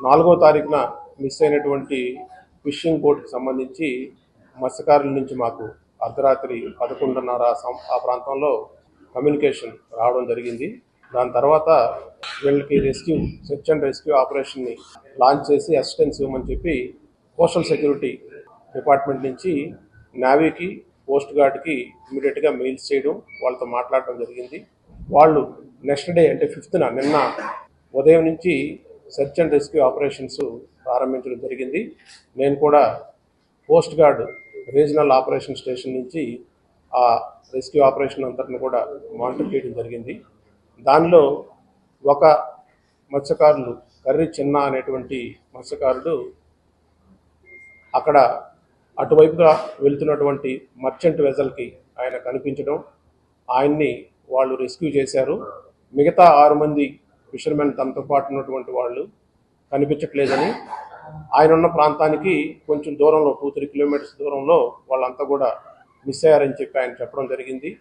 4వ తారీఖున మిస్ అయినటువంటి ఫిషింగ్ బోట్కి సంబంధించి మత్స్యకారుల నుంచి మాకు అర్ధరాత్రి 11:30 ఆ ప్రాంతంలో కమ్యూనికేషన్ రావడం జరిగింది. దాని తర్వాత వీళ్ళకి సెర్చ్ అండ్ రెస్క్యూ ఆపరేషన్ని లాంచ్ చేసి అసిస్టెన్స్ ఇవ్వమని చెప్పి కోస్టల్ సెక్యూరిటీ డిపార్ట్మెంట్ నుంచి నేవీకి, కోస్ట్ గార్డ్కి ఇమీడియట్గా మెయిల్స్ చేయడం, వాళ్ళతో మాట్లాడడం జరిగింది. వాళ్ళు నెక్స్ట్ డే అంటే 5th నిన్న ఉదయం నుంచి సెర్చ్ అండ్ రెస్క్యూ ఆపరేషన్స్ ప్రారంభించడం జరిగింది. నేను కూడా coast guard regional operation station నుంచి ఆ రెస్క్యూ ఆపరేషన్ అంతటిని కూడా మానిటర్ చేయడం జరిగింది. దానిలో ఒక మత్స్యకారులు కర్రీ చిన్న అనేటువంటి మత్స్యకారుడు అక్కడ అటువైపుగా వెళ్తున్నటువంటి మర్చెంట్ వెజల్కి ఆయన కనిపించడం, ఆయన్ని వాళ్ళు రెస్క్యూ చేశారు. మిగతా 6 మంది ఫిషర్మెన్ తనతో పాటు ఉన్నటువంటి వాళ్ళు కనిపించట్లేదని, ఆయన ఉన్న ప్రాంతానికి కొంచెం దూరంలో 2-3 కిలోమీటర్స్ దూరంలో వాళ్ళంతా కూడా మిస్ అయ్యారని చెప్పి ఆయన చెప్పడం జరిగింది.